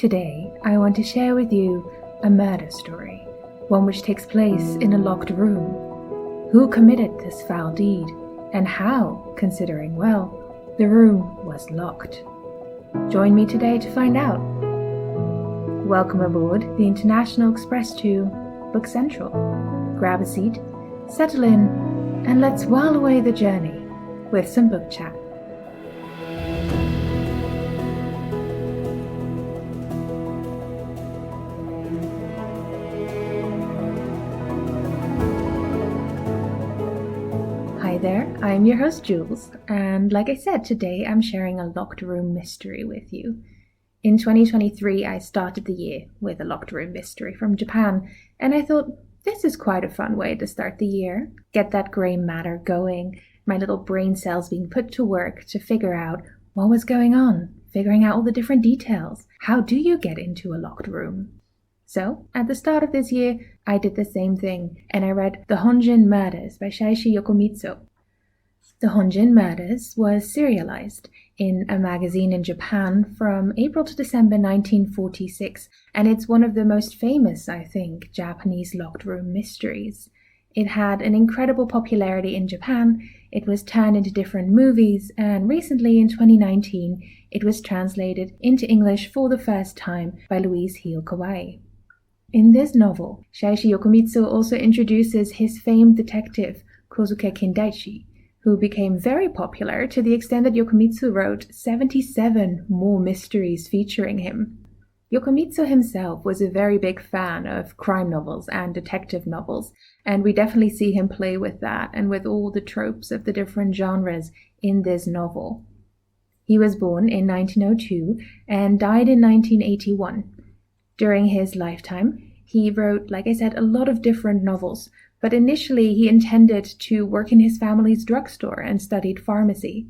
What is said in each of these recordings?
Today, I want to share with you a murder story, one which takes place in a locked room. Who committed this foul deed, and how, considering well, the room was locked? Join me today to find out. Welcome aboard the International Express to Book Central. Grab a seat, settle in, and let's while away the journey with some book chat. Hi there, I'm your host Jules, and like I said, today I'm sharing a locked room mystery with you. In 2023, I started the year with a locked room mystery from Japan, and I thought this is quite a fun way to start the year. Get that grey matter going, my little brain cells being put to work to figure out what was going on, figuring out all the different details. How do you get into a locked room? So, at the start of this year, I did the same thing, and I read The Honjin Murders by Seishi Yokomizo. The Honjin Murders was serialized in a magazine in Japan from April to December 1946, and it's one of the most famous, I think, Japanese locked room mysteries. It had an incredible popularity in Japan, it was turned into different movies, and recently in 2019, it was translated into English for the first time by Louise Kawai. In this novel, Seishi Yokomizo also introduces his famed detective, Kosuke Kindaichi, who became very popular to the extent that Yokomizo wrote 77 more mysteries featuring him. Yokomizo himself was a very big fan of crime novels and detective novels, and we definitely see him play with that and with all the tropes of the different genres in this novel. He was born in 1902 and died in 1981. During his lifetime, he wrote, like I said, a lot of different novels, but initially he intended to work in his family's drugstore and studied pharmacy.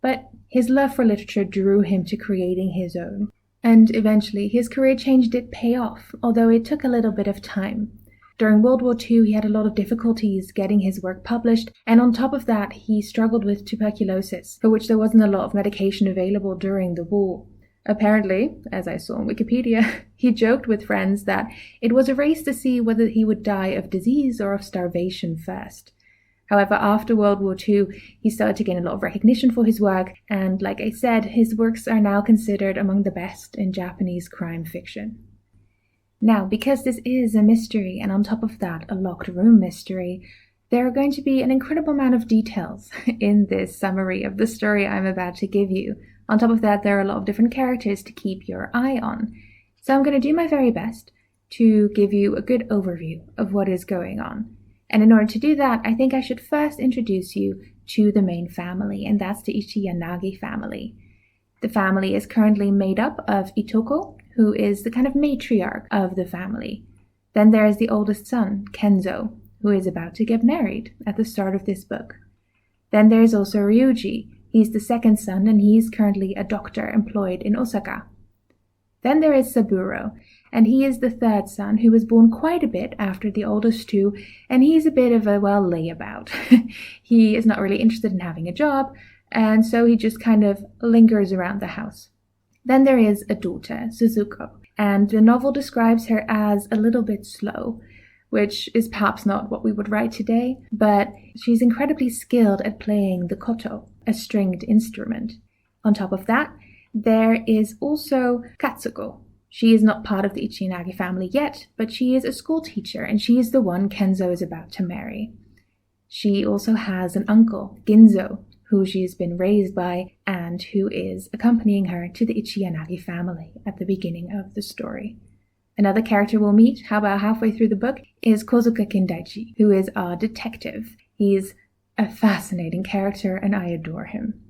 But his love for literature drew him to creating his own. And eventually his career change did pay off, although it took a little bit of time. During World War II, he had a lot of difficulties getting his work published, and on top of that, he struggled with tuberculosis, for which there wasn't a lot of medication available during the war. Apparently, as I saw on Wikipedia, he joked with friends that it was a race to see whether he would die of disease or of starvation first. However, after World War II, he started to gain a lot of recognition for his work, and like I said, his works are now considered among the best in Japanese crime fiction. Now, because this is a mystery, and on top of that, a locked room mystery, there are going to be an incredible amount of details in this summary of the story I'm about to give you. On top of that, there are a lot of different characters to keep your eye on. So I'm going to do my very best to give you a good overview of what is going on. And in order to do that, I think I should first introduce you to the main family, and that's the Ichiyanagi family. The family is currently made up of Itoko, who is the kind of matriarch of the family. Then there is the oldest son, Kenzo, who is about to get married at the start of this book. Then there is also Ryuji. He's the second son, and he's currently a doctor employed in Osaka. Then there is Saburo, and he is the third son, who was born quite a bit after the oldest two, and he's a bit of a, layabout. He is not really interested in having a job, and so he just kind of lingers around the house. Then there is a daughter, Suzuko, and the novel describes her as a little bit slow, which is perhaps not what we would write today, but she's incredibly skilled at playing the koto, a stringed instrument. On top of that, there is also Katsuko. She is not part of the Ichiyanagi family yet, but she is a school teacher, and she is the one Kenzo is about to marry. She also has an uncle, Ginzo, who she has been raised by, and who is accompanying her to the Ichiyanagi family at the beginning of the story. Another character we'll meet, about halfway through the book, is Kosuke Kindaichi, who is our detective. He's a fascinating character, and I adore him.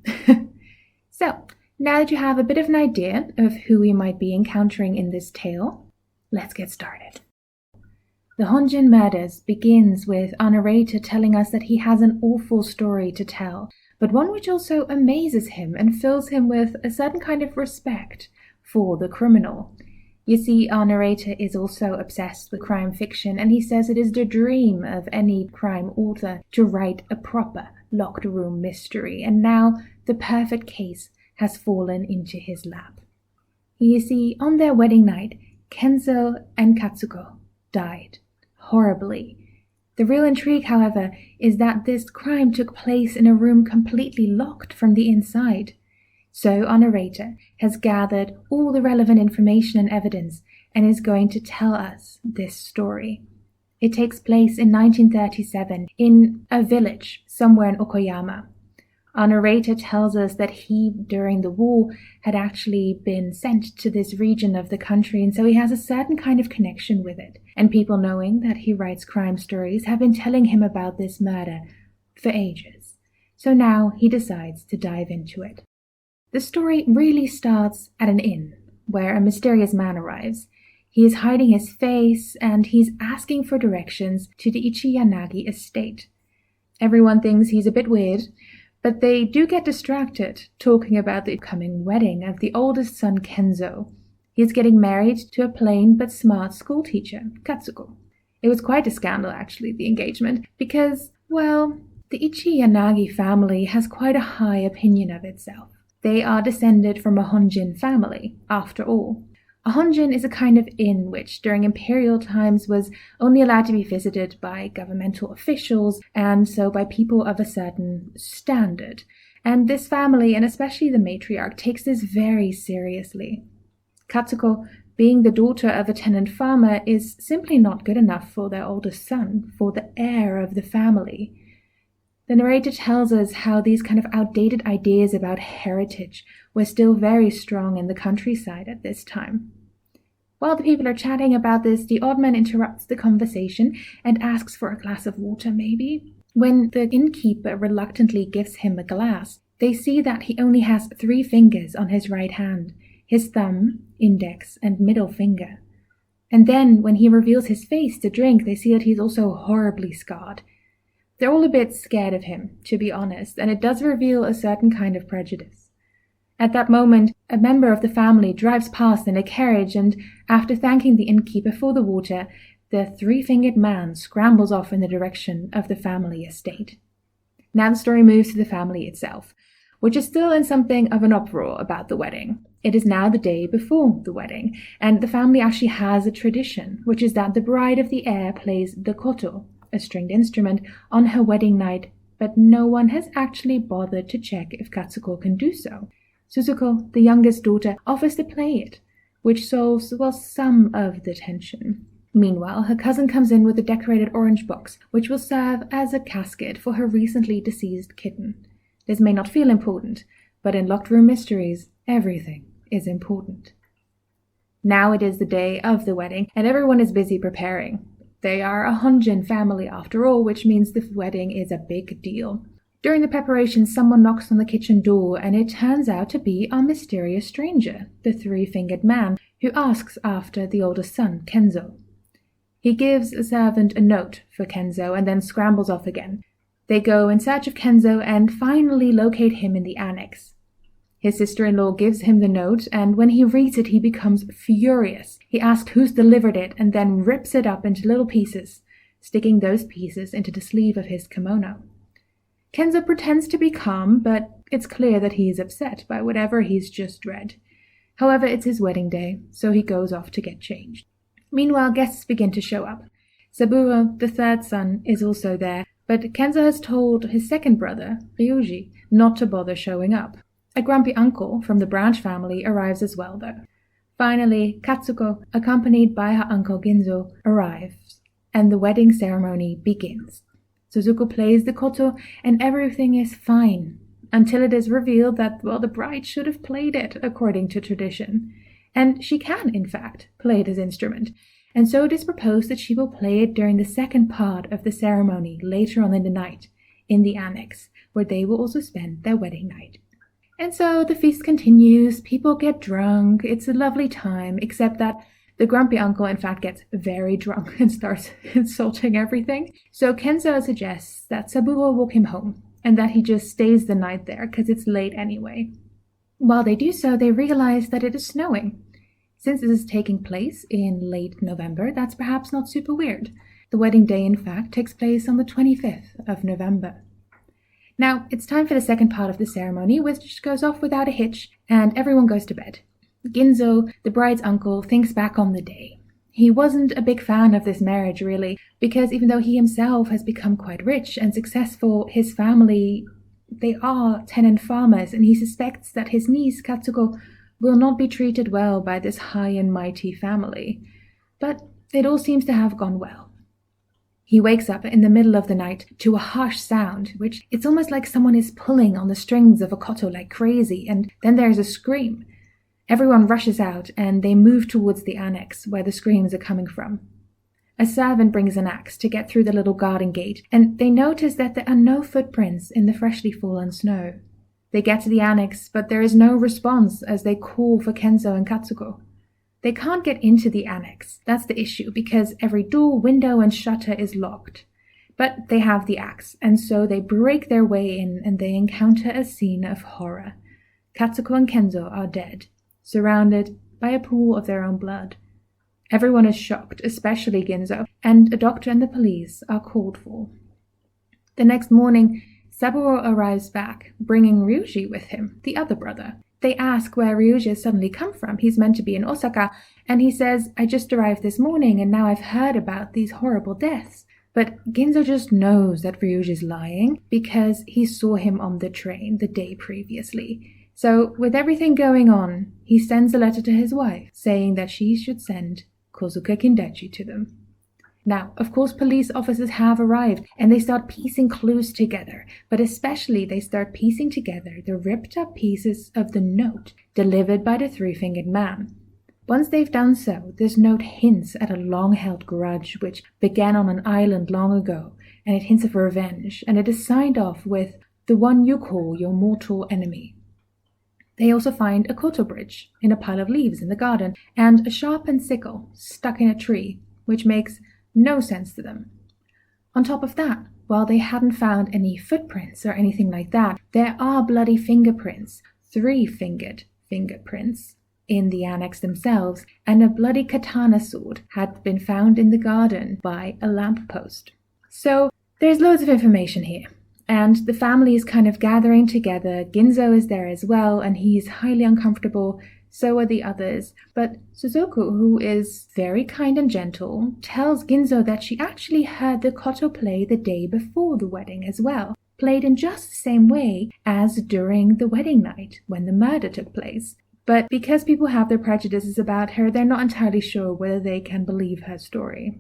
So, now that you have a bit of an idea of who we might be encountering in this tale, let's get started. The Honjin Murders begins with our narrator telling us that he has an awful story to tell, but one which also amazes him and fills him with a certain kind of respect for the criminal. You see, our narrator is also obsessed with crime fiction, and he says it is the dream of any crime author to write a proper locked room mystery, and now the perfect case has fallen into his lap. You see, on their wedding night, Kenzo and Katsuko died horribly. The real intrigue, however, is that this crime took place in a room completely locked from the inside. So our narrator has gathered all the relevant information and evidence and is going to tell us this story. It takes place in 1937 in a village somewhere in Okoyama. Our narrator tells us that he, during the war, had actually been sent to this region of the country, and so he has a certain kind of connection with it. And people, knowing that he writes crime stories, have been telling him about this murder for ages. So now he decides to dive into it. The story really starts at an inn, where a mysterious man arrives. He is hiding his face, and he's asking for directions to the Ichiyanagi estate. Everyone thinks he's a bit weird, but they do get distracted talking about the upcoming wedding of the oldest son, Kenzo. He's getting married to a plain but smart schoolteacher, Katsuko. It was quite a scandal, actually, the engagement, because, well, the Ichiyanagi family has quite a high opinion of itself. They are descended from a Honjin family, after all. A Honjin is a kind of inn which, during imperial times, was only allowed to be visited by governmental officials and so by people of a certain standard. And this family, and especially the matriarch, takes this very seriously. Katsuko, being the daughter of a tenant farmer, is simply not good enough for their oldest son, for the heir of the family. The narrator tells us how these kind of outdated ideas about heritage were still very strong in the countryside at this time. While the people are chatting about this, the odd man interrupts the conversation and asks for a glass of water, maybe. When the innkeeper reluctantly gives him a glass, they see that he only has 3 fingers on his right hand, his thumb, index, and middle finger. And then, when he reveals his face to drink, they see that he's also horribly scarred. They're all a bit scared of him, to be honest, and it does reveal a certain kind of prejudice. At that moment, a member of the family drives past in a carriage, and after thanking the innkeeper for the water, the 3-fingered man scrambles off in the direction of the family estate. Now the story moves to the family itself, which is still in something of an uproar about the wedding. It is now the day before the wedding, and the family actually has a tradition, which is that the bride of the heir plays the koto, a stringed instrument, on her wedding night, but no one has actually bothered to check if Katsuko can do so. Suzuko, the youngest daughter, offers to play it, which solves, well, some of the tension. Meanwhile, her cousin comes in with a decorated orange box, which will serve as a casket for her recently deceased kitten. This may not feel important, but in Locked Room Mysteries, everything is important. Now it is the day of the wedding, and everyone is busy preparing. They are a Honjin family after all, which means the wedding is a big deal. During the preparations, someone knocks on the kitchen door, and it turns out to be our mysterious stranger, the 3-fingered man, who asks after the oldest son, Kenzo. He gives a servant a note for Kenzo and then scrambles off again. They go in search of Kenzo and finally locate him in the annex. His sister-in-law gives him the note, and when he reads it, he becomes furious. He asks who's delivered it and then rips it up into little pieces, sticking those pieces into the sleeve of his kimono. Kenzo pretends to be calm, but it's clear that he is upset by whatever he's just read. However, it's his wedding day, so he goes off to get changed. Meanwhile, guests begin to show up. Saburo, the 3rd son, is also there, but Kenzo has told his second brother, Ryuji, not to bother showing up. A grumpy uncle from the branch family arrives as well, though. Finally, Katsuko, accompanied by her uncle Ginzo, arrives, and the wedding ceremony begins. Suzuko plays the koto, and everything is fine, until it is revealed that, well, the bride should have played it, according to tradition. And she can, in fact, play this instrument, and so it is proposed that she will play it during the second part of the ceremony later on in the night, in the annex, where they will also spend their wedding night. And so the feast continues, people get drunk, it's a lovely time, except that the grumpy uncle in fact gets very drunk and starts insulting everything. So Kenzo suggests that Saburo walk him home, and that he just stays the night there, because it's late anyway. While they do so, they realize that it is snowing. Since this is taking place in late November, that's perhaps not super weird. The wedding day, in fact, takes place on the 25th of November. Now, it's time for the second part of the ceremony, which goes off without a hitch, and everyone goes to bed. Ginzo, the bride's uncle, thinks back on the day. He wasn't a big fan of this marriage, really, because even though he himself has become quite rich and successful, his family, they are tenant farmers, and he suspects that his niece, Katsuko, will not be treated well by this high and mighty family. But it all seems to have gone well. He wakes up in the middle of the night to a harsh sound, which it's almost like someone is pulling on the strings of a koto like crazy, and then there's a scream. Everyone rushes out, and they move towards the annex where the screams are coming from. A servant brings an axe to get through the little garden gate, and they notice that there are no footprints in the freshly fallen snow. They get to the annex, but there is no response as they call for Kenzo and Katsuko. They can't get into the annex. That's the issue, because every door, window, and shutter is locked. But they have the axe, and so they break their way in, and they encounter a scene of horror. Katsuko and Kenzo are dead, surrounded by a pool of their own blood. Everyone is shocked, especially Ginzo, and a doctor and the police are called for. The next morning, Saburo arrives back, bringing Ryuji with him, the other brother. They ask where Ryuji has suddenly come from. He's meant to be in Osaka, and he says, "I just arrived this morning, and now I've heard about these horrible deaths." But Ginzo just knows that Ryuji's lying because he saw him on the train the day previously. So, with everything going on, he sends a letter to his wife, saying that she should send Kosuke Kindaichi to them. Now, of course, police officers have arrived, and they start piecing clues together, but especially they start piecing together the ripped-up pieces of the note delivered by the three-fingered man. Once they've done so, this note hints at a long-held grudge which began on an island long ago, and it hints of revenge, and it is signed off with "the one you call your mortal enemy." They also find a koto bridge in a pile of leaves in the garden, and a sharpened sickle stuck in a tree, which makes no sense to them. On top of that, while they hadn't found any footprints or anything like that, there are bloody fingerprints, 3-fingered fingerprints, in the annex themselves, and a bloody katana sword had been found in the garden by a lamppost. So there's loads of information here. And the family is kind of gathering together. Ginzo is there as well, and he's highly uncomfortable. So are the others. But Suzuku, who is very kind and gentle, tells Ginzo that she actually heard the koto play the day before the wedding as well, played in just the same way as during the wedding night when the murder took place. But because people have their prejudices about her, they're not entirely sure whether they can believe her story.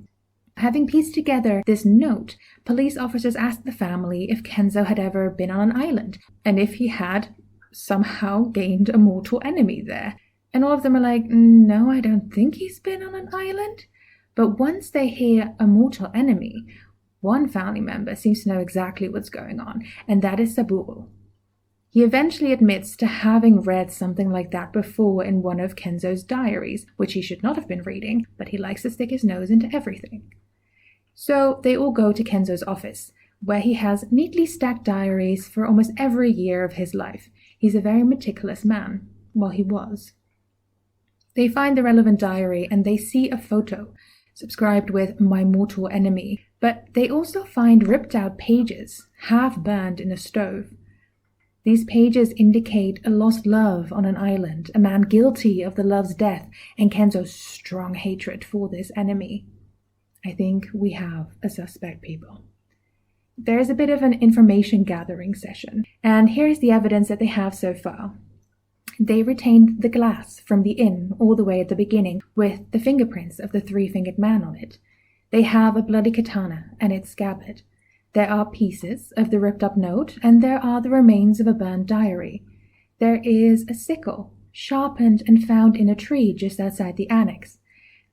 Having pieced together this note, police officers asked the family if Kenzo had ever been on an island, and if he had somehow gained a mortal enemy there. And all of them are like, "No, I don't think he's been on an island." But once they hear a mortal enemy, one family member seems to know exactly what's going on, and that is Saburo. He eventually admits to having read something like that before in one of Kenzo's diaries, which he should not have been reading, but he likes to stick his nose into everything. So they all go to Kenzo's office, where he has neatly stacked diaries for almost every year of his life. He's a very meticulous man. Well, he was. They find the relevant diary and they see a photo, subscribed with "My Mortal Enemy," but they also find ripped out pages, half burned in a stove. These pages indicate a lost love on an island, a man guilty of the love's death, and Kenzo's strong hatred for this enemy. I think we have a suspect, people. There's a bit of an information gathering session, and here's the evidence that they have so far. They retained the glass from the inn all the way at the beginning, with the fingerprints of the 3-fingered man on it. They have a bloody katana and its scabbard. There are pieces of the ripped-up note, and there are the remains of a burned diary. There is a sickle, sharpened and found in a tree just outside the annex.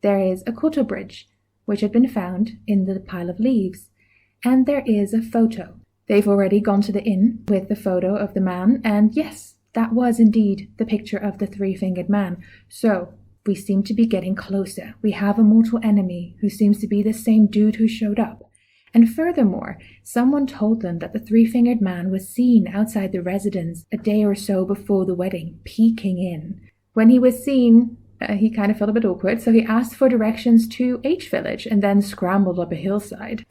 There is a koto bridge, which had been found in the pile of leaves, and there is a photo. They've already gone to the inn with the photo of the man, and yes, that was indeed the picture of the 3-fingered man. So, we seem to be getting closer. We have a mortal enemy who seems to be the same dude who showed up. And furthermore, someone told them that the 3-fingered man was seen outside the residence a day or so before the wedding, peeking in. When he was seen, he kind of felt a bit awkward, so he asked for directions to H Village and then scrambled up a hillside.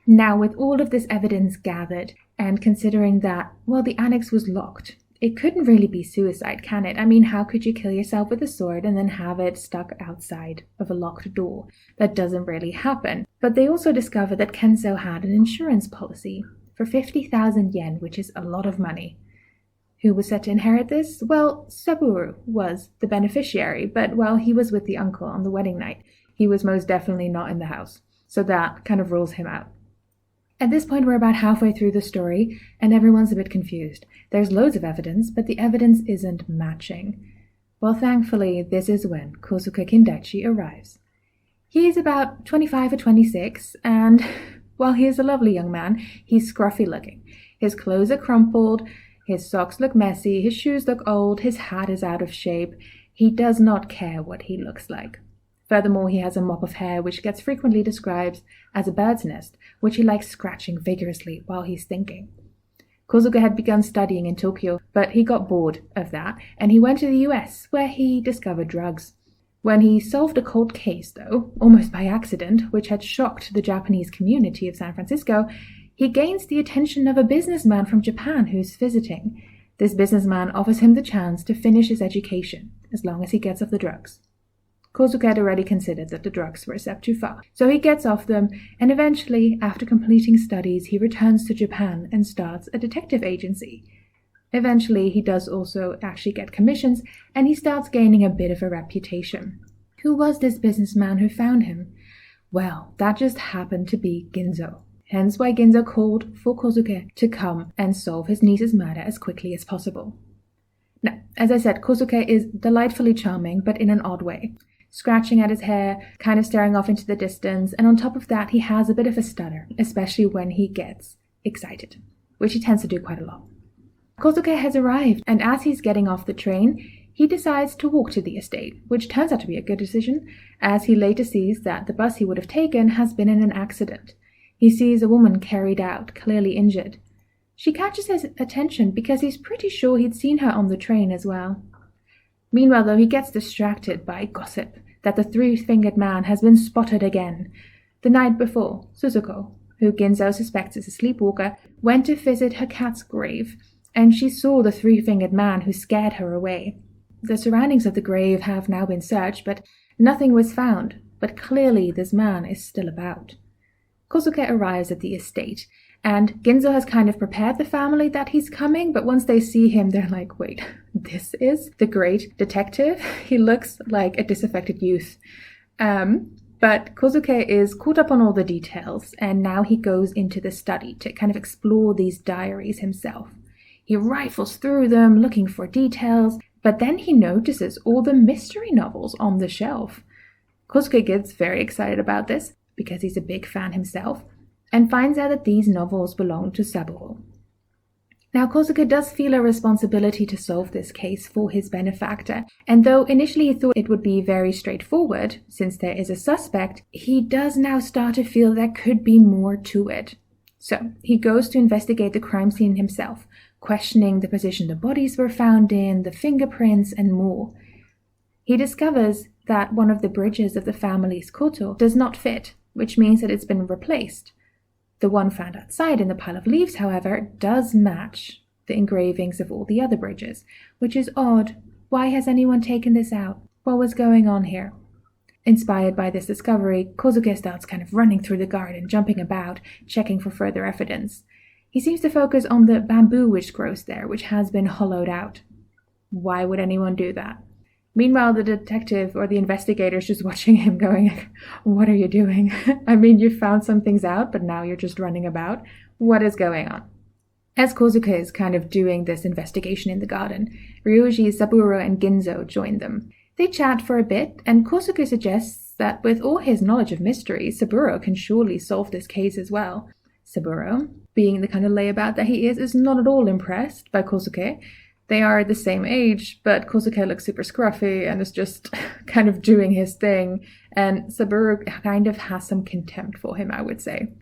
Now, with all of this evidence gathered, and considering that, well, the annex was locked, It couldn't really be suicide, can it? I mean, how could you kill yourself with a sword and then have it stuck outside of a locked door? That doesn't really happen. But they also discovered that Kenzo had an insurance policy for 50,000 yen, which is a lot of money. Who was set to inherit this? Well, Saburo was the beneficiary, but while he was with the uncle on the wedding night, he was most definitely not in the house. So that kind of rules him out. At this point, we're about halfway through the story, and everyone's a bit confused. There's loads of evidence, but the evidence isn't matching. Well, thankfully, this is when Kosuke Kindaichi arrives. He is about 25 or 26, and while he is a lovely young man, he's scruffy looking. His clothes are crumpled, his socks look messy, his shoes look old, his hat is out of shape. He does not care what he looks like. Furthermore, he has a mop of hair which gets frequently described as a bird's nest, which he likes scratching vigorously while he's thinking. Kosuke had begun studying in Tokyo, but he got bored of that, and he went to the US, where he discovered drugs. When he solved a cold case, though, almost by accident, which had shocked the Japanese community of San Francisco, he gains the attention of a businessman from Japan who's visiting. This businessman offers him the chance to finish his education, as long as he gets off the drugs. Kosuke had already considered that the drugs were a step too far, so he gets off them, and eventually, after completing studies, he returns to Japan and starts a detective agency. Eventually, he does also actually get commissions, and he starts gaining a bit of a reputation. Who was this businessman who found him? Well, that just happened to be Ginzo. Hence why Ginzo called for Kosuke to come and solve his niece's murder as quickly as possible. Now, as I said, Kosuke is delightfully charming, but in an odd way. Scratching at his hair, kind of staring off into the distance, and on top of that, he has a bit of a stutter, especially when he gets excited, which he tends to do quite a lot. Kosuke has arrived, and as he's getting off the train, he decides to walk to the estate, which turns out to be a good decision, as he later sees that the bus he would have taken has been in an accident. He sees a woman carried out, clearly injured. She catches his attention because he's pretty sure he'd seen her on the train as well. Meanwhile, though, he gets distracted by gossip that the three-fingered man has been spotted again. The night before, Suzuko, who Ginzo suspects is a sleepwalker, went to visit her cat's grave, and she saw the three-fingered man who scared her away. The surroundings of the grave have now been searched, but nothing was found, but clearly this man is still about. Kosuke arrives at the estate, and Ginzo has kind of prepared the family that he's coming, but once they see him, they're like, wait, this is the great detective? He looks like a disaffected youth. But Kosuke is caught up on all the details, and now he goes into the study to kind of explore these diaries himself. He rifles through them, looking for details, but then he notices all the mystery novels on the shelf. Kosuke gets very excited about this, because he's a big fan himself, and finds out that these novels belong to Saburo. Now, Kosuke does feel a responsibility to solve this case for his benefactor, and though initially he thought it would be very straightforward, since there is a suspect, he does now start to feel there could be more to it. So, he goes to investigate the crime scene himself, questioning the position the bodies were found in, the fingerprints, and more. He discovers that one of the bridges of the family's koto does not fit, which means that it's been replaced. The one found outside in the pile of leaves, however, does match the engravings of all the other bridges, which is odd. Why has anyone taken this out? What was going on here? Inspired by this discovery, Kosuke starts kind of running through the garden, jumping about, checking for further evidence. He seems to focus on the bamboo which grows there, which has been hollowed out. Why would anyone do that? Meanwhile, the detective or the investigator is just watching him going, what are you doing? I mean, you found some things out, but now you're just running about. What is going on? As Kosuke is kind of doing this investigation in the garden, Ryuji, Saburo, and Ginzo join them. They chat for a bit, and Kosuke suggests that with all his knowledge of mystery, Saburo can surely solve this case as well. Saburo, being the kind of layabout that he is not at all impressed by Kosuke. They are the same age, but Kosuke looks super scruffy and is just kind of doing his thing, and Saburo kind of has some contempt for him, I would say.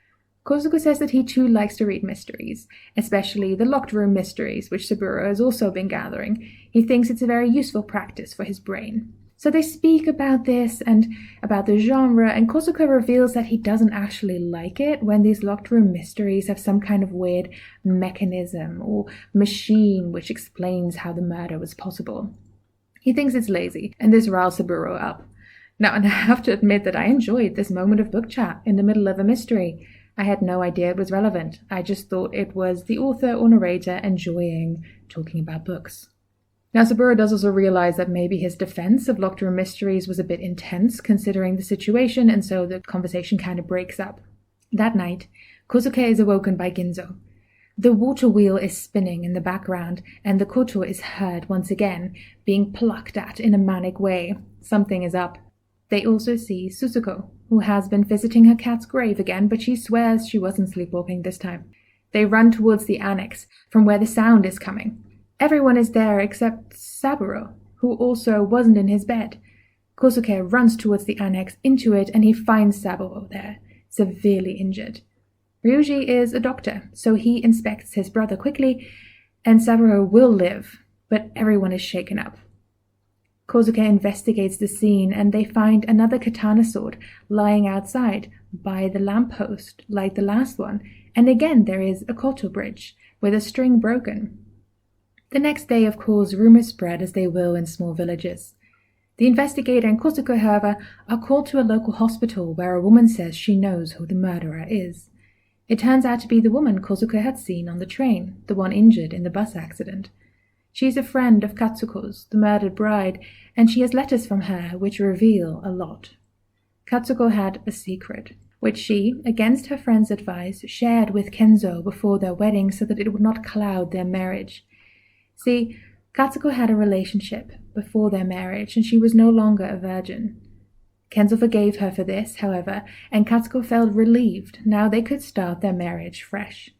Kosuke says that he too likes to read mysteries, especially the locked room mysteries, which Saburo has also been gathering. He thinks it's a very useful practice for his brain. So they speak about this and about the genre, and Kosuke reveals that he doesn't actually like it when these locked room mysteries have some kind of weird mechanism or machine which explains how the murder was possible. He thinks it's lazy, and this riles Saburo up. Now, and I have to admit that I enjoyed this moment of book chat in the middle of a mystery. I had no idea it was relevant. I just thought it was the author or narrator enjoying talking about books. Now, Saburo does also realize that maybe his defense of locked room mysteries was a bit intense considering the situation, and so the conversation kind of breaks up. That night, Kosuke is awoken by Ginzo. The water wheel is spinning in the background, and the koto is heard once again, being plucked at in a manic way. Something is up. They also see Suzuko, who has been visiting her cat's grave again, but she swears she wasn't sleepwalking this time. They run towards the annex, from where the sound is coming. Everyone is there except Saburo, who also wasn't in his bed. Kosuke runs towards the annex, into it, and he finds Saburo there, severely injured. Ryuji is a doctor, so he inspects his brother quickly, and Saburo will live, but everyone is shaken up. Kosuke investigates the scene, and they find another katana sword lying outside by the lamppost, like the last one, and again there is a koto bridge, with a string broken. The next day, of course, rumors spread as they will in small villages. The investigator and Kosuke, however, are called to a local hospital where a woman says she knows who the murderer is. It turns out to be the woman Kosuke had seen on the train, the one injured in the bus accident. She is a friend of Katsuko's, the murdered bride, and she has letters from her which reveal a lot. Katsuko had a secret, which she, against her friend's advice, shared with Kenzo before their wedding so that it would not cloud their marriage. See, Katsuko had a relationship before their marriage, and she was no longer a virgin. Kenzo forgave her for this, however, and Katsuko felt relieved. Now they could start their marriage fresh.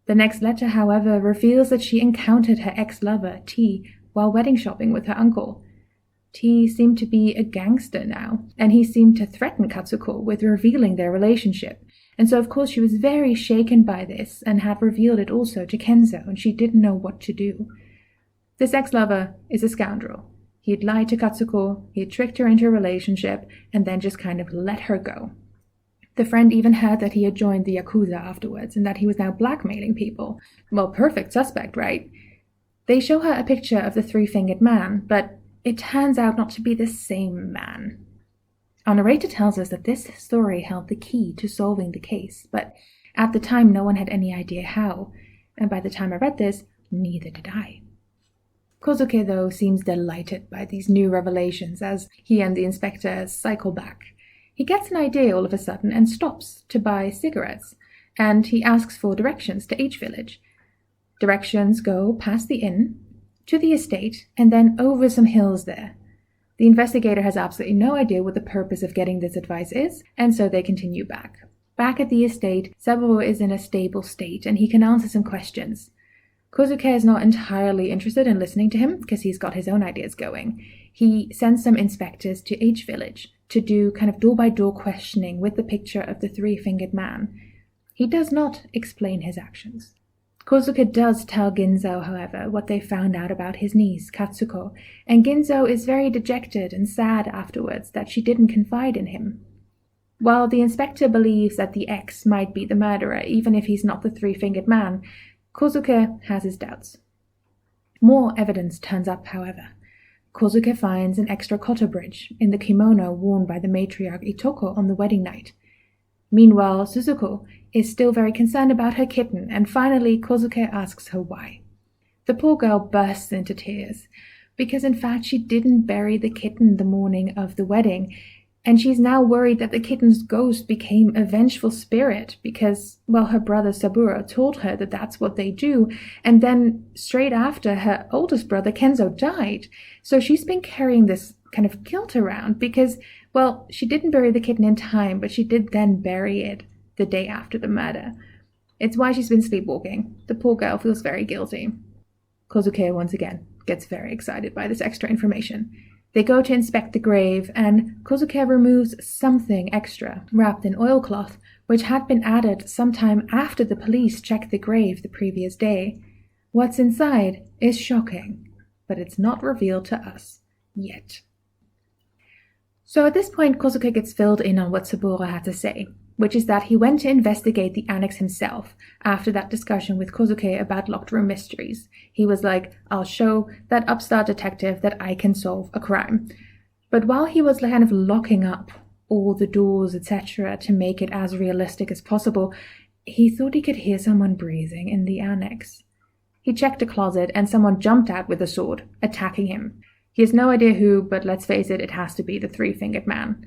The next letter, however, reveals that she encountered her ex-lover, T, while wedding shopping with her uncle. T seemed to be a gangster now, and he seemed to threaten Katsuko with revealing their relationship. And so, of course, she was very shaken by this and had revealed it also to Kenzo, and she didn't know what to do. This ex-lover is a scoundrel. He had lied to Katsuko, he had tricked her into a relationship, and then just kind of let her go. The friend even heard that he had joined the Yakuza afterwards, and that he was now blackmailing people. Well, perfect suspect, right? They show her a picture of the three-fingered man, but it turns out not to be the same man. Our narrator tells us that this story held the key to solving the case, but at the time no one had any idea how, and by the time I read this, neither did I. Kosuke, though, seems delighted by these new revelations as he and the inspector cycle back. He gets an idea all of a sudden and stops to buy cigarettes, and he asks for directions to H Village. Directions go past the inn, to the estate, and then over some hills there. The investigator has absolutely no idea what the purpose of getting this advice is, and so they continue back. Back at the estate, Saburo is in a stable state, and he can answer some questions. Kosuke is not entirely interested in listening to him because he's got his own ideas going. He sends some inspectors to H Village to do kind of door-by-door questioning with the picture of the three-fingered man. He does not explain his actions. Kosuke does tell Ginzo, however, what they found out about his niece, Katsuko, and Ginzo is very dejected and sad afterwards that she didn't confide in him. While the inspector believes that the ex might be the murderer, even if he's not the three-fingered man, Kosuke has his doubts. More evidence turns up, however. Kosuke finds an extra koto bridge in the kimono worn by the matriarch Itoko on the wedding night. Meanwhile, Suzuko is still very concerned about her kitten, and finally Kosuke asks her why. The poor girl bursts into tears, because in fact she didn't bury the kitten the morning of the wedding, and she's now worried that the kitten's ghost became a vengeful spirit because, well, her brother Saburo told her that that's what they do, and then straight after, her oldest brother Kenzo died. So she's been carrying this kind of guilt around because, well, she didn't bury the kitten in time, but she did then bury it the day after the murder. It's why she's been sleepwalking. The poor girl feels very guilty. Kosuke, once again, gets very excited by this extra information. They go to inspect the grave, and Kosuke removes something extra, wrapped in oilcloth, which had been added sometime after the police checked the grave the previous day. What's inside is shocking, but it's not revealed to us yet. So at this point, Kosuke gets filled in on what Saburo had to say, which is that he went to investigate the annex himself after that discussion with Kosuke about locked room mysteries. He was like, I'll show that upstart detective that I can solve a crime. But while he was kind of locking up all the doors, etc., to make it as realistic as possible, he thought he could hear someone breathing in the annex. He checked a closet and someone jumped out with a sword, attacking him. He has no idea who, but let's face it has to be the three-fingered man.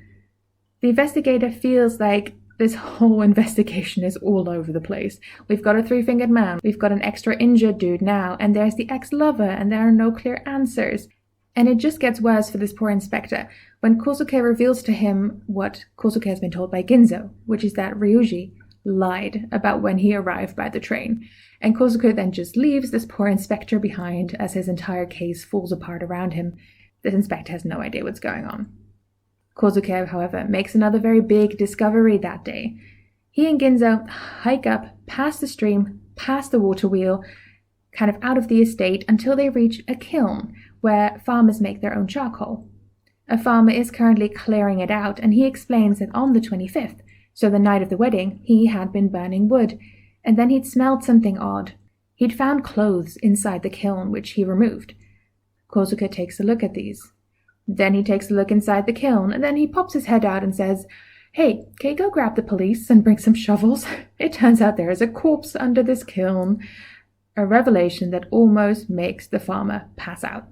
The investigator feels like this whole investigation is all over the place. We've got a three-fingered man, we've got an extra injured dude now, and there's the ex-lover, and there are no clear answers. And it just gets worse for this poor inspector when Kosuke reveals to him what Kosuke has been told by Ginzo, which is that Ryuji lied about when he arrived by the train. And Kosuke then just leaves this poor inspector behind as his entire case falls apart around him. This inspector has no idea what's going on. Kosuke, however, makes another very big discovery that day. He and Ginzo hike up past the stream, past the water wheel, kind of out of the estate until they reach a kiln where farmers make their own charcoal. A farmer is currently clearing it out, and he explains that on the 25th, so the night of the wedding, he had been burning wood, and then he'd smelled something odd. He'd found clothes inside the kiln, which he removed. Kosuke takes a look at these. Then he takes a look inside the kiln, and then he pops his head out and says, "Hey, can you go grab the police and bring some shovels? It turns out there is a corpse under this kiln." A revelation that almost makes the farmer pass out.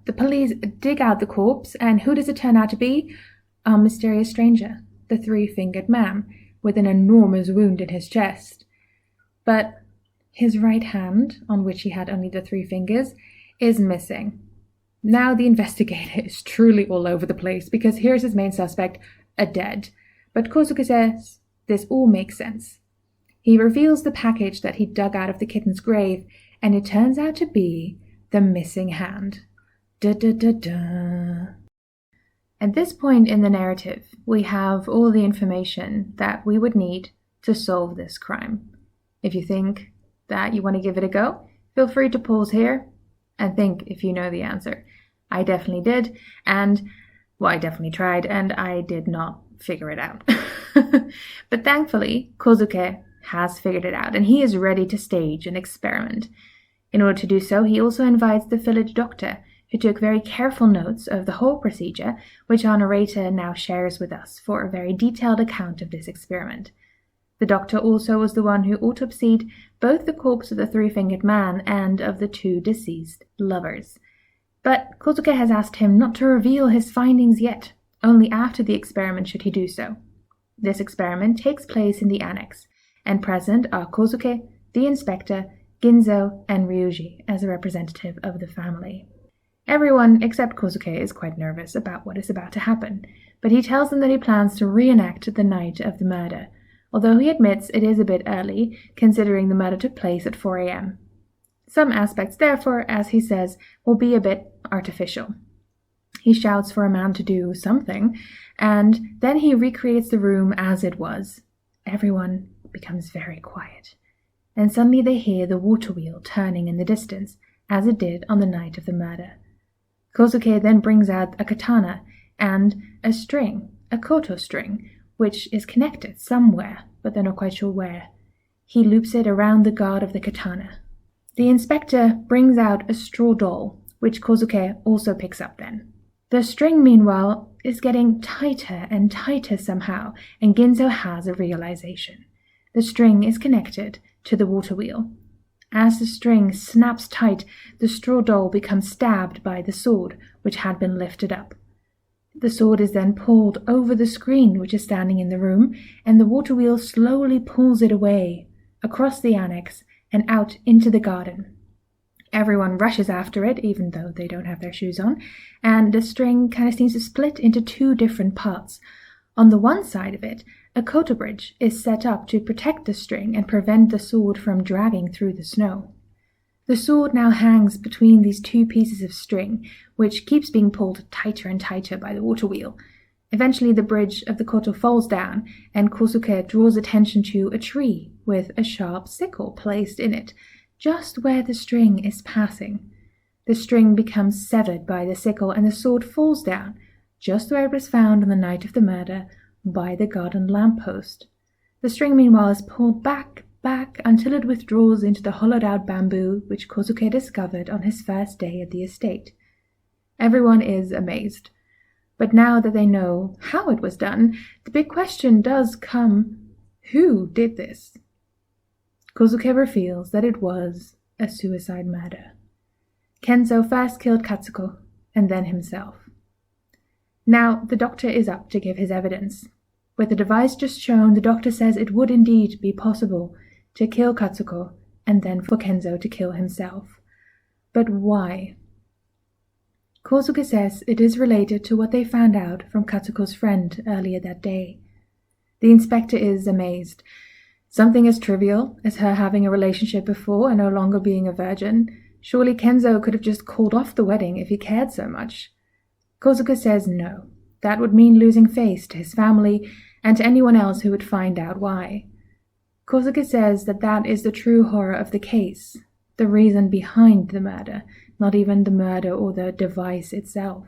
The police dig out the corpse, and who does it turn out to be? Our mysterious stranger, the three-fingered man, with an enormous wound in his chest. But his right hand, on which he had only the 3 fingers, is missing. Now the investigator is truly all over the place, because here's his main suspect, dead. But Kosuke says this all makes sense. He reveals the package that he dug out of the kitten's grave, and it turns out to be the missing hand. Da-da-da-da. At this point in the narrative, we have all the information that we would need to solve this crime. If you think that you want to give it a go, feel free to pause here and think if you know the answer. I definitely did, I definitely tried, and I did not figure it out. But thankfully, Kosuke has figured it out, and he is ready to stage an experiment. In order to do so, he also invites the village doctor, who took very careful notes of the whole procedure, which our narrator now shares with us for a very detailed account of this experiment. The doctor also was the one who autopsied both the corpse of the 3-fingered man and of the 2 deceased lovers. But Kosuke has asked him not to reveal his findings yet. Only after the experiment should he do so. This experiment takes place in the annex, and present are Kosuke, the inspector, Ginzo, and Ryuji as a representative of the family. Everyone except Kosuke is quite nervous about what is about to happen, but he tells them that he plans to reenact the night of the murder, although he admits it is a bit early, considering the murder took place at 4 a.m. Some aspects, therefore, as he says, will be a bit artificial. He shouts for a man to do something, and then he recreates the room as it was. Everyone becomes very quiet, and suddenly they hear the water wheel turning in the distance, as it did on the night of the murder. Kosuke then brings out a katana and a string, a koto string, which is connected somewhere, but they're not quite sure where. He loops it around the guard of the katana. The inspector brings out a straw doll, which Kosuke also picks up then. The string, meanwhile, is getting tighter and tighter somehow, and Ginzo has a realization. The string is connected to the water wheel. As the string snaps tight, the straw doll becomes stabbed by the sword, which had been lifted up. The sword is then pulled over the screen which is standing in the room, and the water wheel slowly pulls it away, across the annex, and out into the garden. Everyone rushes after it, even though they don't have their shoes on, and the string kind of seems to split into 2 different parts. On the one side of it, a koto bridge is set up to protect the string and prevent the sword from dragging through the snow. The sword now hangs between these 2 pieces of string, which keeps being pulled tighter and tighter by the water wheel. Eventually the bridge of the koto falls down, and Kosuke draws attention to a tree with a sharp sickle placed in it, just where the string is passing. The string becomes severed by the sickle, and the sword falls down, just where it was found on the night of the murder, by the garden lamppost. The string meanwhile is pulled back, until it withdraws into the hollowed-out bamboo which Kosuke discovered on his first day at the estate. Everyone is amazed. But now that they know how it was done, the big question does come, who did this? Kosuke reveals that it was a suicide murder. Kenzo first killed Katsuko, and then himself. Now, the doctor is up to give his evidence. With the device just shown, the doctor says it would indeed be possible to kill Katsuko, and then for Kenzo to kill himself. But why? Kosuke says it is related to what they found out from Katsuko's friend earlier that day. The inspector is amazed. Something as trivial as her having a relationship before and no longer being a virgin. Surely Kenzo could have just called off the wedding if he cared so much. Kosuke says no. That would mean losing face to his family and to anyone else who would find out why. Kosuke says that that is the true horror of the case, the reason behind the murder, not even the murder or the device itself.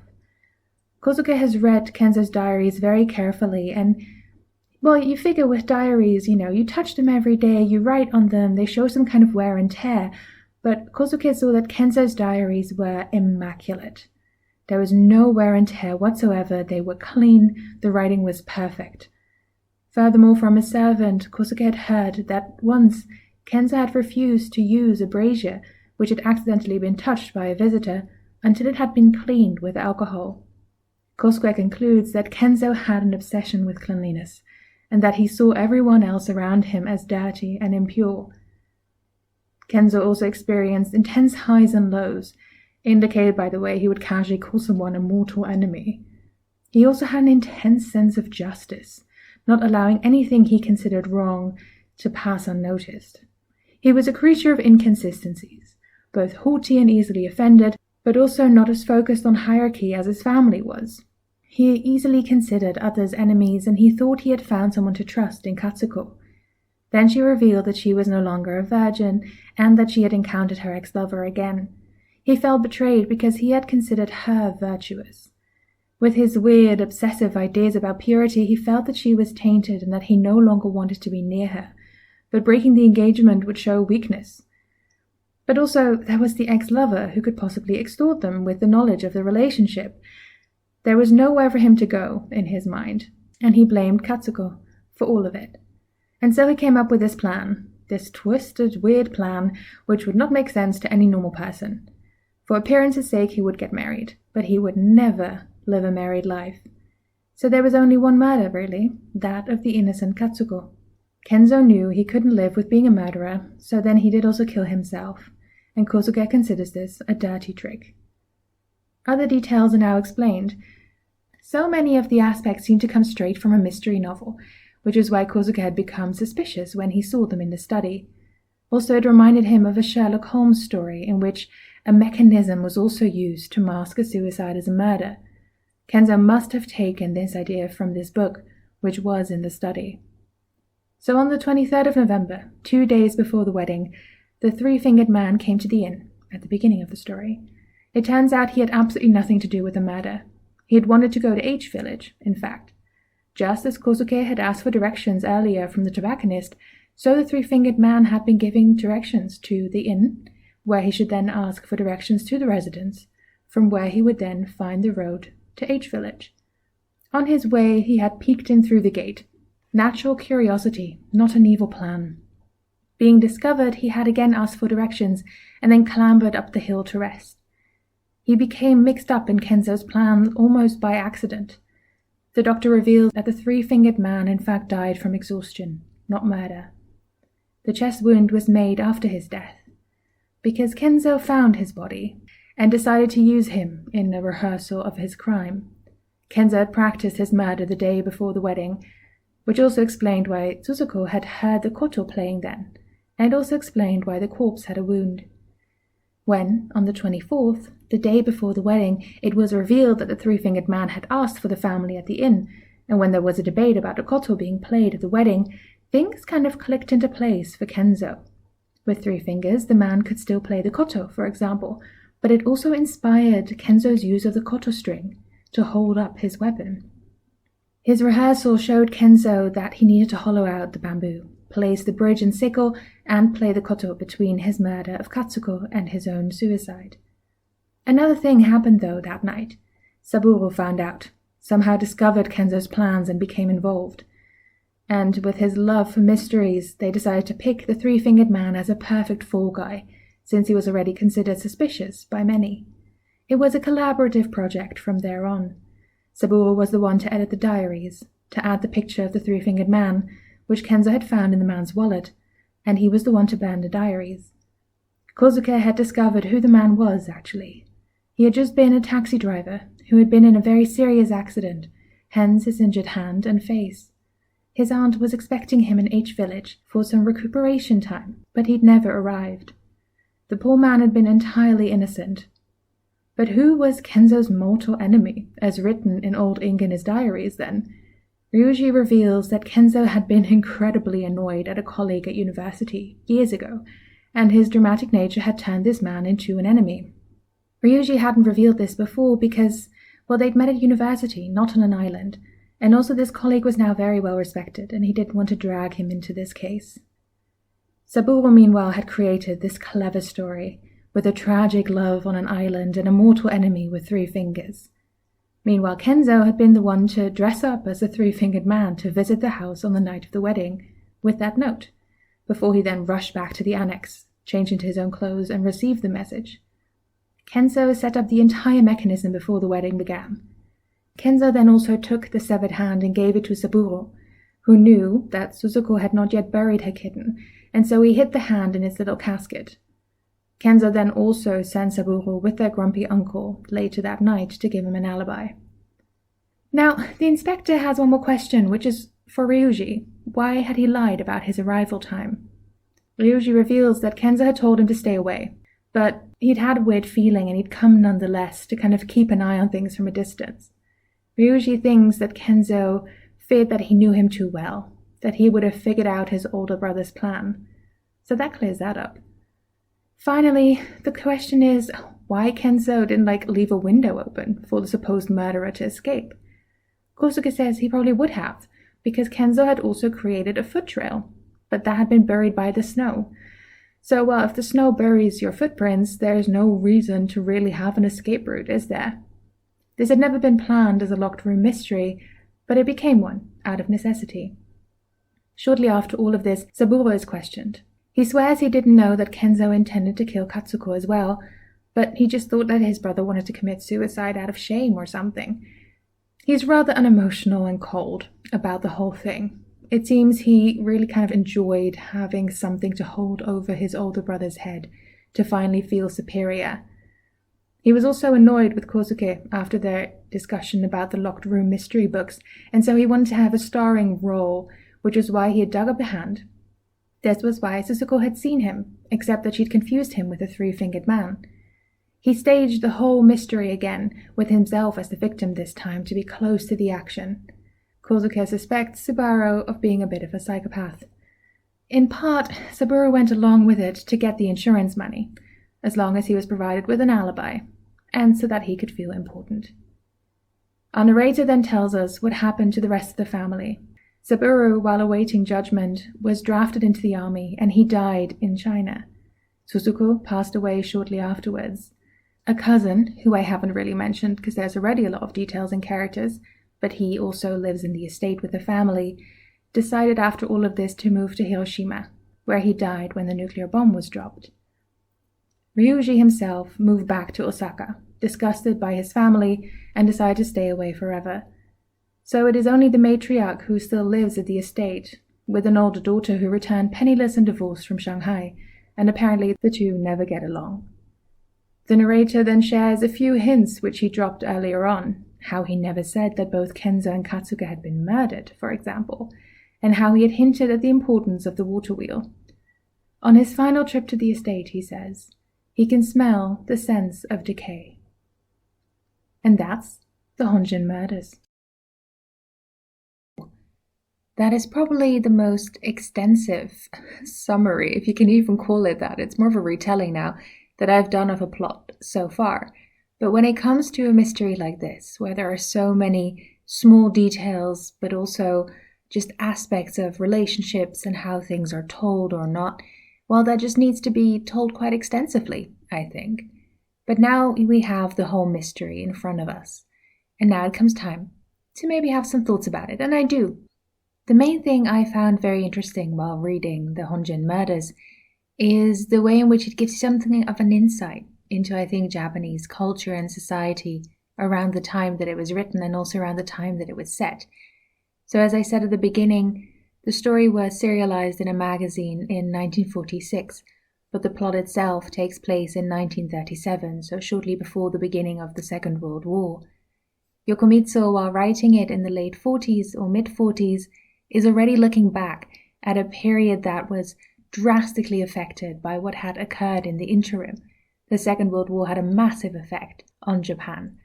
Kosuke has read Kenzo's diaries very carefully and, well, you figure with diaries, you touch them every day, you write on them, they show some kind of wear and tear, but Kosuke saw that Kenzo's diaries were immaculate. There was no wear and tear whatsoever, they were clean, the writing was perfect. Furthermore, from a servant, Kosuke had heard that once Kenzo had refused to use a brazier which had accidentally been touched by a visitor until it had been cleaned with alcohol. Kosuke concludes that Kenzo had an obsession with cleanliness, and that he saw everyone else around him as dirty and impure. Kenzo also experienced intense highs and lows, indicated by the way he would casually call someone a mortal enemy. He also had an intense sense of justice, not allowing anything he considered wrong to pass unnoticed. He was a creature of inconsistencies, both haughty and easily offended, but also not as focused on hierarchy as his family was. He easily considered others enemies, and he thought he had found someone to trust in Katsuko. Then she revealed that she was no longer a virgin, and that she had encountered her ex-lover again. He felt betrayed because he had considered her virtuous. With his weird, obsessive ideas about purity, he felt that she was tainted and that he no longer wanted to be near her, but breaking the engagement would show weakness. But also, there was the ex-lover who could possibly extort them with the knowledge of the relationship. There was nowhere for him to go, in his mind, and he blamed Katsuko for all of it. And so he came up with this plan, this twisted, weird plan, which would not make sense to any normal person. For appearance's sake, he would get married, but he would never live a married life. So there was only one murder, really, that of the innocent Katsuko. Kenzo knew he couldn't live with being a murderer, so then he did also kill himself, and Kosuke considers this a dirty trick. Other details are now explained. So many of the aspects seem to come straight from a mystery novel, which is why Kosuke had become suspicious when he saw them in the study. Also, it reminded him of a Sherlock Holmes story in which a mechanism was also used to mask a suicide as a murder. Kenzo must have taken this idea from this book, which was in the study. So on the 23rd of November, 2 days before the wedding, the three-fingered man came to the inn, at the beginning of the story. It turns out he had absolutely nothing to do with the murder. He had wanted to go to H Village, in fact. Just as Kosuke had asked for directions earlier from the tobacconist, so the three-fingered man had been giving directions to the inn, where he should then ask for directions to the residence, from where he would then find the road to H Village. On his way, he had peeked in through the gate. Natural curiosity, not an evil plan. Being discovered, he had again asked for directions, and then clambered up the hill to rest. He became mixed up in Kenzo's plan almost by accident. The doctor revealed that the three-fingered man in fact died from exhaustion, not murder. The chest wound was made after his death, because Kenzo found his body and decided to use him in a rehearsal of his crime. Kenzo had practiced his murder the day before the wedding, which also explained why Suzuko had heard the koto playing then, and also explained why the corpse had a wound. When, on the 24th, the day before the wedding, it was revealed that the three-fingered man had asked for the family at the inn, and when there was a debate about the koto being played at the wedding, things kind of clicked into place for Kenzo. With 3 fingers, the man could still play the koto, for example, but it also inspired Kenzo's use of the koto string, to hold up his weapon. His rehearsal showed Kenzo that he needed to hollow out the bamboo, place the bridge and sickle, and play the koto between his murder of Katsuko and his own suicide. Another thing happened though that night. Saburo found out, somehow discovered Kenzo's plans and became involved. And with his love for mysteries, they decided to pick the three-fingered man as a perfect fall guy, since he was already considered suspicious by many. It was a collaborative project from there on. Saburo was the one to edit the diaries, to add the picture of the three-fingered man, which Kenzo had found in the man's wallet, and he was the one to burn the diaries. Kosuke had discovered who the man was, actually. He had just been a taxi driver who had been in a very serious accident, hence his injured hand and face. His aunt was expecting him in H Village for some recuperation time, but he'd never arrived. The poor man had been entirely innocent. But who was Kenzo's mortal enemy, as written in old ink in his diaries then? Ryuji reveals that Kenzo had been incredibly annoyed at a colleague at university years ago, and his dramatic nature had turned this man into an enemy. Ryuji hadn't revealed this before because, well, they'd met at university, not on an island, and also this colleague was now very well respected, and he didn't want to drag him into this case. Saburo, meanwhile, had created this clever story, with a tragic love on an island and a mortal enemy with three fingers. Meanwhile, Kenzo had been the one to dress up as a three-fingered man to visit the house on the night of the wedding, with that note, before he then rushed back to the annex, changed into his own clothes, and received the message. Kenzo set up the entire mechanism before the wedding began. Kenzo then also took the severed hand and gave it to Saburo, who knew that Suzuko had not yet buried her kitten, and so he hid the hand in its little casket. Kenzo then also sent Saburo with their grumpy uncle later that night to give him an alibi. Now, the inspector has one more question, which is for Ryuji. Why had he lied about his arrival time? Ryuji reveals that Kenzo had told him to stay away, but he'd had a weird feeling and he'd come nonetheless to kind of keep an eye on things from a distance. Ryuji thinks that Kenzo feared that he knew him too well, that he would have figured out his older brother's plan. So that clears that up. Finally, the question is why Kenzo didn't leave a window open for the supposed murderer to escape. Kosuke says he probably would have, because Kenzo had also created a foot trail, but that had been buried by the snow. So, well, if the snow buries your footprints, there's no reason to really have an escape route, is there? This had never been planned as a locked room mystery, but it became one, out of necessity. Shortly after all of this, Saburo is questioned. He swears he didn't know that Kenzo intended to kill Katsuko as well, but he just thought that his brother wanted to commit suicide out of shame or something. He's rather unemotional and cold about the whole thing. It seems he really kind of enjoyed having something to hold over his older brother's head, to finally feel superior. He was also annoyed with Kosuke after their discussion about the locked room mystery books, and so he wanted to have a starring role, which was why he had dug up the hand. This was why Suzuko had seen him, except that she'd confused him with a three-fingered man. He staged the whole mystery again, with himself as the victim this time to be close to the action. Kosuke suspects Subaru of being a bit of a psychopath. In part, Saburo went along with it to get the insurance money, as long as he was provided with an alibi, and so that he could feel important. Our narrator then tells us what happened to the rest of the family. Saburo, while awaiting judgment, was drafted into the army, and he died in China. Suzuko passed away shortly afterwards. A cousin, who I haven't really mentioned because there's already a lot of details and characters, but he also lives in the estate with the family, decided after all of this to move to Hiroshima, where he died when the nuclear bomb was dropped. Ryuji himself moved back to Osaka, disgusted by his family, and decided to stay away forever. So it is only the matriarch who still lives at the estate, with an older daughter who returned penniless and divorced from Shanghai, and apparently the two never get along. The narrator then shares a few hints which he dropped earlier on, how he never said that both Kenzo and Katsuko had been murdered, for example, and how he had hinted at the importance of the water wheel. On his final trip to the estate, he says, he can smell the sense of decay. And that's the Honjin Murders. That is probably the most extensive summary, if you can even call it that. It's more of a retelling now, that I've done of a plot so far. But when it comes to a mystery like this, where there are so many small details, but also just aspects of relationships and how things are told or not, well, that just needs to be told quite extensively, I think. But now we have the whole mystery in front of us. And now it comes time to maybe have some thoughts about it, and I do. The main thing I found very interesting while reading the Honjin Murders is the way in which it gives something of an insight into, I think, Japanese culture and society around the time that it was written and also around the time that it was set. So as I said at the beginning, the story was serialized in a magazine in 1946, but the plot itself takes place in 1937, so shortly before the beginning of the Second World War. Yokomizo, while writing it in the late 40s or mid-40s, is already looking back at a period that was drastically affected by what had occurred in the interim. The Second World War had a massive effect on Japan,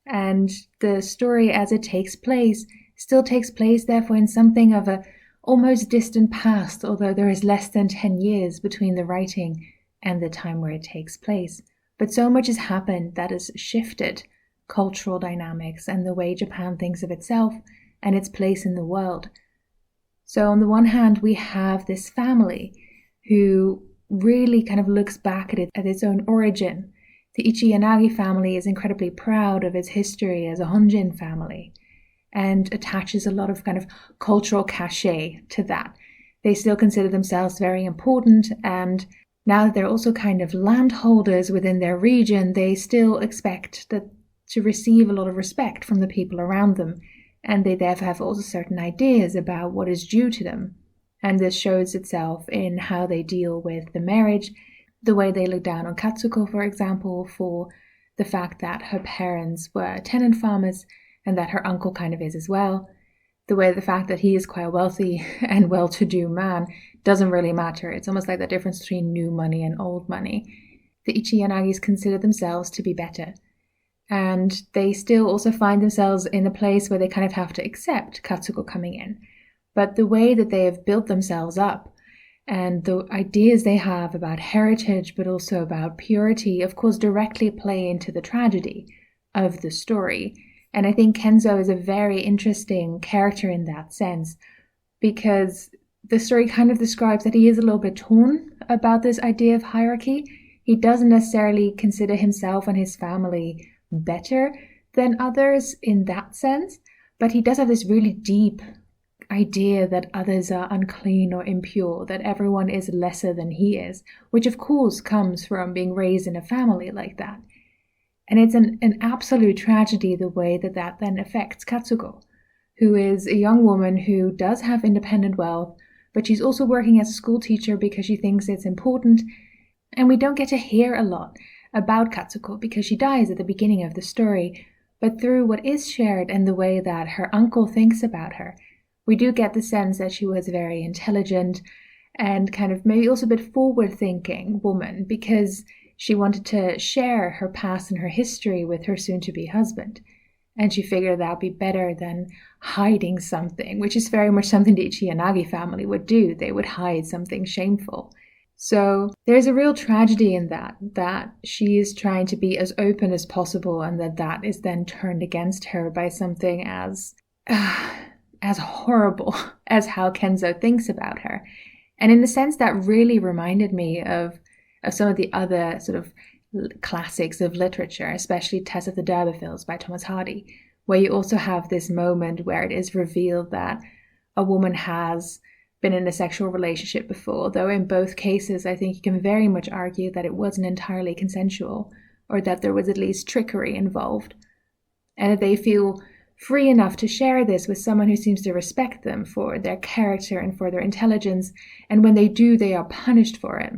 and the story as it takes place still takes place therefore in something of a almost distant past, although there is less than 10 years between the writing and the time where it takes place. But so much has happened that has shifted cultural dynamics and the way Japan thinks of itself and its place in the world. So on the one hand, we have this family who really kind of looks back at it at its own origin. The Ichi family is incredibly proud of its history as a Honjin family and attaches a lot of kind of cultural cachet to that. They still consider themselves very important, and now that they're also kind of landholders within their region, they still expect that to receive a lot of respect from the people around them, and they therefore have also certain ideas about what is due to them. And this shows itself in how they deal with the marriage, the way they look down on Katsuko, for example, for the fact that her parents were tenant farmers and that her uncle kind of is as well. The fact that he is quite a wealthy and well-to-do man doesn't really matter. It's almost like the difference between new money and old money. The Ichi consider themselves to be better. And they still also find themselves in a place where they kind of have to accept Katsuko coming in. But the way that they have built themselves up and the ideas they have about heritage, but also about purity, of course, directly play into the tragedy of the story. And I think Kenzo is a very interesting character in that sense, because the story kind of describes that he is a little bit torn about this idea of hierarchy. He doesn't necessarily consider himself and his family better than others in that sense, but he does have this really deep idea that others are unclean or impure, that everyone is lesser than he is, which of course comes from being raised in a family like that. And it's an absolute tragedy the way that that then affects Katsuko, who is a young woman who does have independent wealth, but she's also working as a school teacher because she thinks it's important. And we don't get to hear a lot about Katsuko because she dies at the beginning of the story, but through what is shared and the way that her uncle thinks about her, we do get the sense that she was a very intelligent and kind of maybe also a bit forward-thinking woman, because she wanted to share her past and her history with her soon-to-be husband. And she figured that would be better than hiding something, which is very much something the Ichi family would do. They would hide something shameful. So there's a real tragedy in that she is trying to be as open as possible, and that is then turned against her by something as horrible as how Kenzo thinks about her. And in a sense, that really reminded me of some of the other sort of classics of literature, especially Tess of the D'Urbervilles by Thomas Hardy, where you also have this moment where it is revealed that a woman has been in a sexual relationship before, though in both cases I think you can very much argue that it wasn't entirely consensual, or that there was at least trickery involved, and that they feel free enough to share this with someone who seems to respect them for their character and for their intelligence, and when they do, they are punished for it.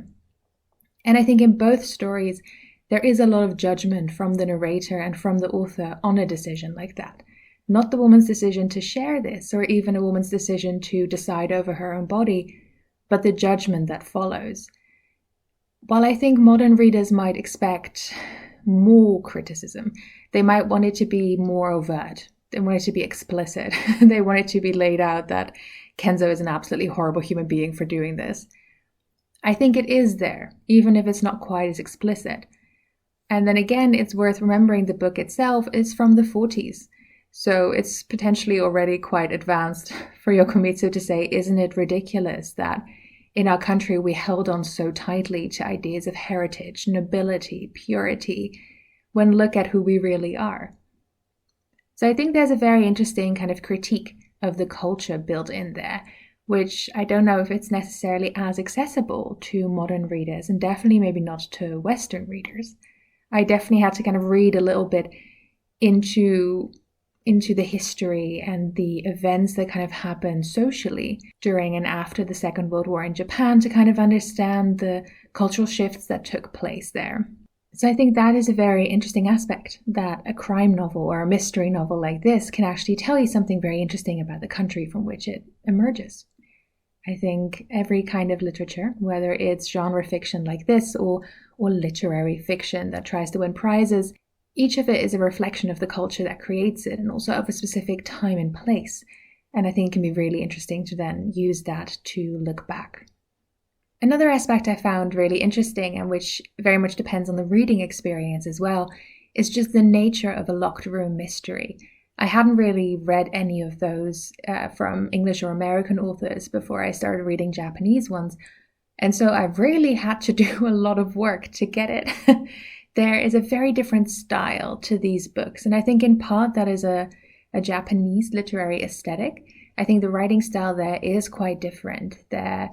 And I think in both stories, there is a lot of judgment from the narrator and from the author on a decision like that. Not the woman's decision to share this, or even a woman's decision to decide over her own body, but the judgment that follows. While I think modern readers might expect more criticism, they might want it to be more overt. They want it to be explicit. They want it to be laid out that Kenzo is an absolutely horrible human being for doing this. I think it is there, even if it's not quite as explicit. And then again, it's worth remembering the book itself is from the 40s. So it's potentially already quite advanced for Yokomizo to say, isn't it ridiculous that in our country we held on so tightly to ideas of heritage, nobility, purity, when look at who we really are. So I think there's a very interesting kind of critique of the culture built in there, which I don't know if it's necessarily as accessible to modern readers, and definitely maybe not to Western readers. I definitely had to kind of read a little bit into the history and the events that kind of happened socially during and after the Second World War in Japan to kind of understand the cultural shifts that took place there. So I think that is a very interesting aspect, that a crime novel or a mystery novel like this can actually tell you something very interesting about the country from which it emerges. I think every kind of literature, whether it's genre fiction like this or literary fiction that tries to win prizes, each of it is a reflection of the culture that creates it and also of a specific time and place. And I think it can be really interesting to then use that to look back. Another aspect I found really interesting, and which very much depends on the reading experience as well, is just the nature of a locked room mystery. I hadn't really read any of those from English or American authors before I started reading Japanese ones. And so I really had to do a lot of work to get it. There is a very different style to these books. And I think in part that is a Japanese literary aesthetic. I think the writing style there is quite different. There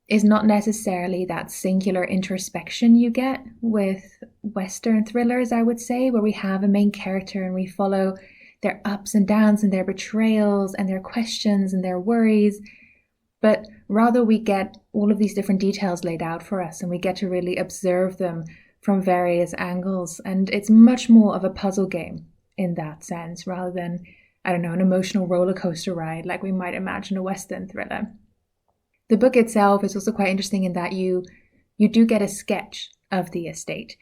is not necessarily that singular introspection you get with Western thrillers, I would say, where we have a main character and we follow their ups and downs and their betrayals and their questions and their worries. But rather we get all of these different details laid out for us and we get to really observe them from various angles. And it's much more of a puzzle game in that sense, rather than, I don't know, an emotional roller coaster ride like we might imagine a Western thriller. The book itself is also quite interesting in that you do get a sketch of the estate.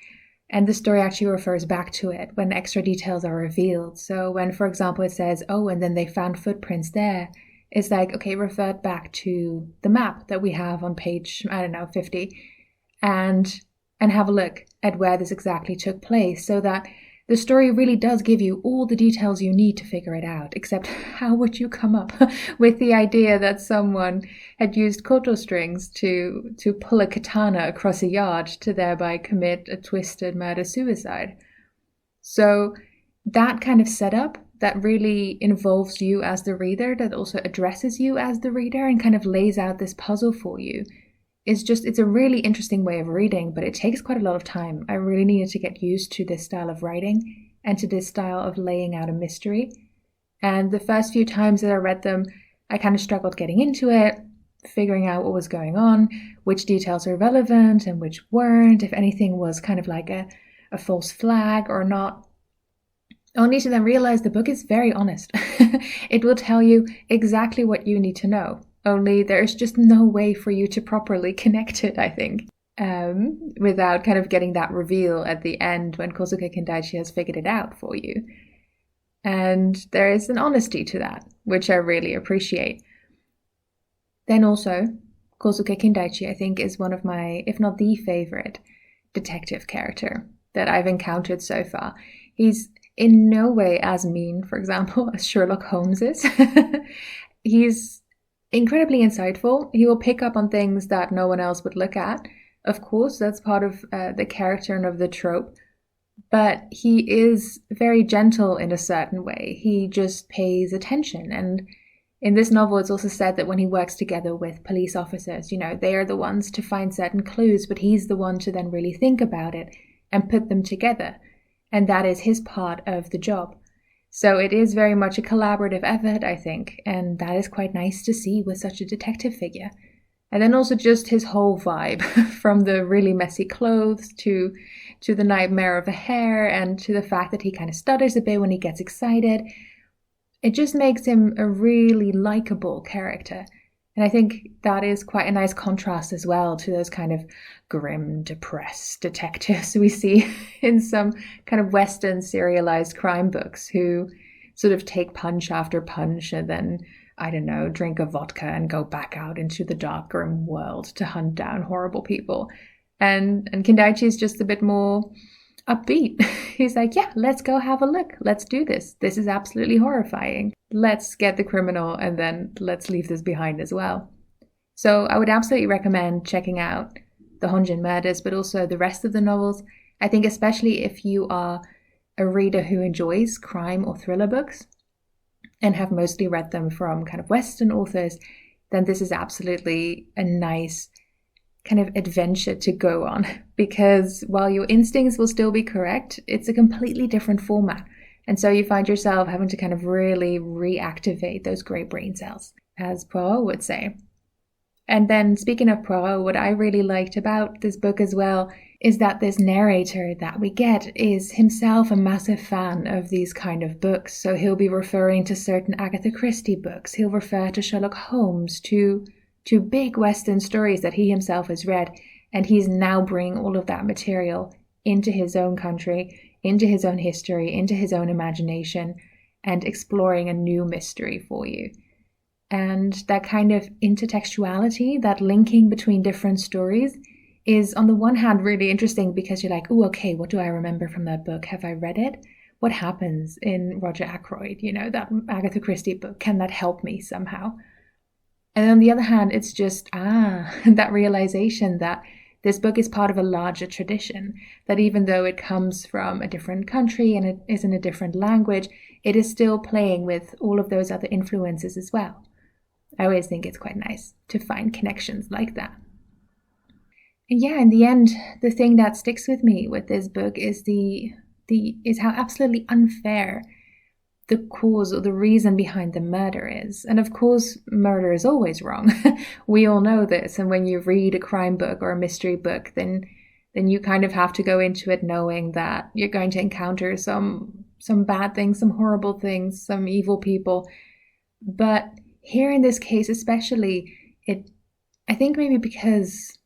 And the story actually refers back to it when extra details are revealed. So when, for example, it says, oh, and then they found footprints there, it's like, okay, revert back to the map that we have on page, 50, and have a look at where this exactly took place, so that the story really does give you all the details you need to figure it out, except how would you come up with the idea that someone had used koto strings to pull a katana across a yard to thereby commit a twisted murder-suicide? So that kind of setup that really involves you as the reader, that also addresses you as the reader and kind of lays out this puzzle for you, it's a really interesting way of reading, but it takes quite a lot of time. I really needed to get used to this style of writing and to this style of laying out a mystery. And the first few times that I read them, I kind of struggled getting into it, figuring out what was going on, which details are relevant and which weren't, if anything was kind of like a false flag or not. Only to then realize the book is very honest. It will tell you exactly what you need to know. Only there's just no way for you to properly connect it, I think, without kind of getting that reveal at the end when Kosuke Kindaichi has figured it out for you. And there is an honesty to that, which I really appreciate. Then also, Kosuke Kindaichi, I think, is one of my, if not the favorite, detective character that I've encountered so far. He's in no way as mean, for example, as Sherlock Holmes is. He's incredibly insightful. He will pick up on things that no one else would look at. Of course, that's part of the character and of the trope. But he is very gentle in a certain way. He just pays attention. And in this novel, it's also said that when he works together with police officers, they are the ones to find certain clues, but he's the one to then really think about it and put them together. And that is his part of the job. So it is very much a collaborative effort, I think, and that is quite nice to see with such a detective figure. And then also just his whole vibe, from the really messy clothes to the nightmare of a hair and to the fact that he kind of stutters a bit when he gets excited. It just makes him a really likable character. And I think that is quite a nice contrast as well to those kind of grim, depressed detectives we see in some kind of Western serialized crime books who sort of take punch after punch and then, drink a vodka and go back out into the dark, grim world to hunt down horrible people. And Kindaichi is just a bit more upbeat. He's like, yeah, let's go have a look. Let's do this. This is absolutely horrifying. Let's get the criminal and then let's leave this behind as well. So I would absolutely recommend checking out the Honjin Murders, but also the rest of the novels. I think especially if you are a reader who enjoys crime or thriller books and have mostly read them from kind of Western authors, then this is absolutely a nice kind of adventure to go on, because while your instincts will still be correct, it's a completely different format. And so you find yourself having to kind of really reactivate those great brain cells, as Poirot would say. And then speaking of Poirot, what I really liked about this book as well is that this narrator that we get is himself a massive fan of these kind of books. So he'll be referring to certain Agatha Christie books. He'll refer to Sherlock Holmes, to big Western stories that he himself has read. And he's now bringing all of that material into his own country, into his own history, into his own imagination, and exploring a new mystery for you. And that kind of intertextuality, that linking between different stories, is on the one hand really interesting because you're like, oh, okay, what do I remember from that book? Have I read it? What happens in Roger Ackroyd, that Agatha Christie book? Can that help me somehow? And on the other hand, it's just, that realization that this book is part of a larger tradition, that even though it comes from a different country and it is in a different language, it is still playing with all of those other influences as well. I always think it's quite nice to find connections like that. And yeah, in the end, the thing that sticks with me with this book is is how absolutely unfair the cause or the reason behind the murder is. And of course, murder is always wrong. We all know this. And when you read a crime book or a mystery book, then you kind of have to go into it knowing that you're going to encounter some bad things, some horrible things, some evil people. But here in this case especially, I think maybe because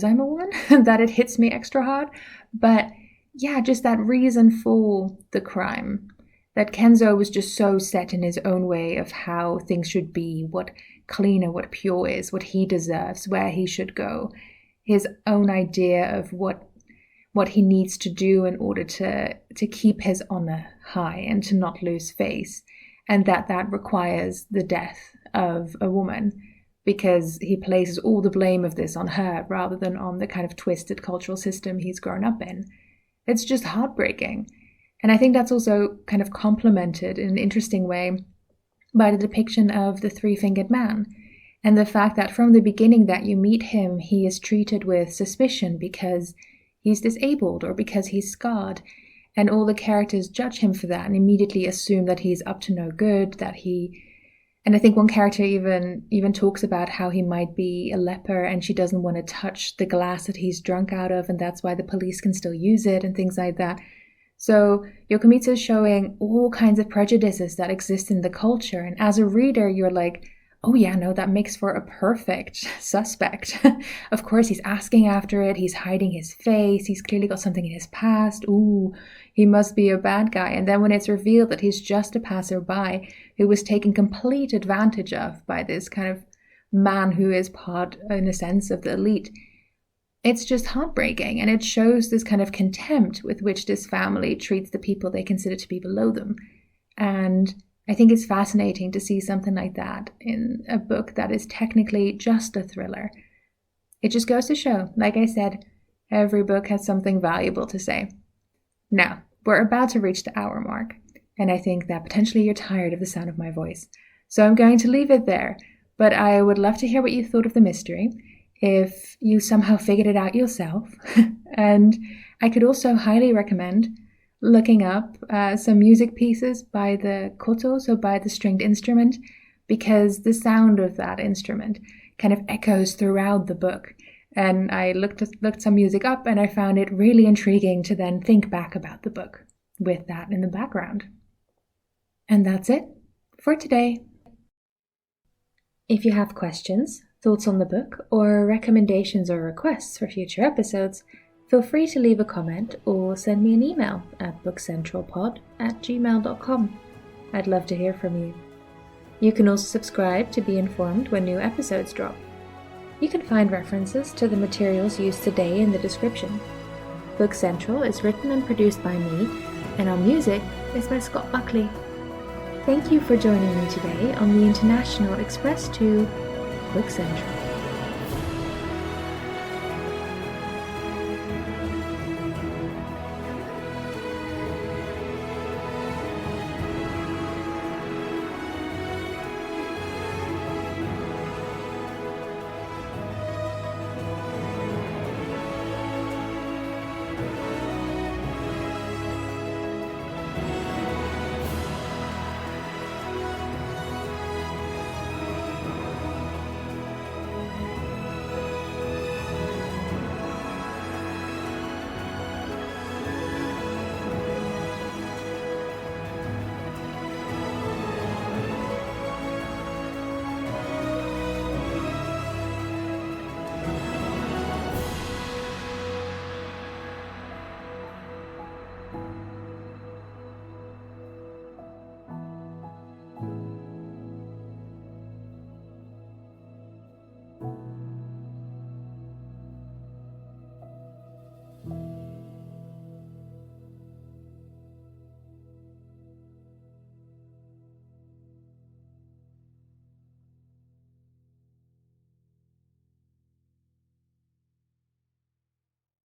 I'm a woman, that it hits me extra hard. But yeah, just that reason for the crime. That Kenzo was just so set in his own way of how things should be, what clean and what pure is, what he deserves, where he should go. His own idea of what he needs to do in order to keep his honor high and to not lose face. And that requires the death of a woman, because he places all the blame of this on her rather than on the kind of twisted cultural system he's grown up in. It's just heartbreaking. And I think that's also kind of complemented in an interesting way by the depiction of the three-fingered man, and the fact that from the beginning that you meet him, he is treated with suspicion because he's disabled or because he's scarred, and all the characters judge him for that and immediately assume that he's up to no good, and I think one character even talks about how he might be a leper and she doesn't want to touch the glass that he's drunk out of, and that's why the police can still use it and things like that. So Yokomizo is showing all kinds of prejudices that exist in the culture. And as a reader, you're like, oh yeah, no, that makes for a perfect suspect. Of course, he's asking after it. He's hiding his face. He's clearly got something in his past. Ooh, he must be a bad guy. And then when it's revealed that he's just a passerby who was taken complete advantage of by this kind of man who is part, in a sense, of the elite, it's just heartbreaking, and it shows this kind of contempt with which this family treats the people they consider to be below them. And I think it's fascinating to see something like that in a book that is technically just a thriller. It just goes to show, like I said, every book has something valuable to say. Now, we're about to reach the hour mark, and I think that potentially you're tired of the sound of my voice. So I'm going to leave it there, but I would love to hear what you thought of the mystery, if you somehow figured it out yourself. And I could also highly recommend looking up some music pieces by the koto, so by the stringed instrument, because the sound of that instrument kind of echoes throughout the book. And I looked some music up, and I found it really intriguing to then think back about the book with that in the background. And that's it for today. If you have questions, thoughts on the book, or recommendations or requests for future episodes, feel free to leave a comment or send me an email at bookcentralpod@gmail.com. I'd love to hear from you. You can also subscribe to be informed when new episodes drop. You can find references to the materials used today in the description. Book Central is written and produced by me, and our music is by Scott Buckley. Thank you for joining me today on the International Express to Book Central.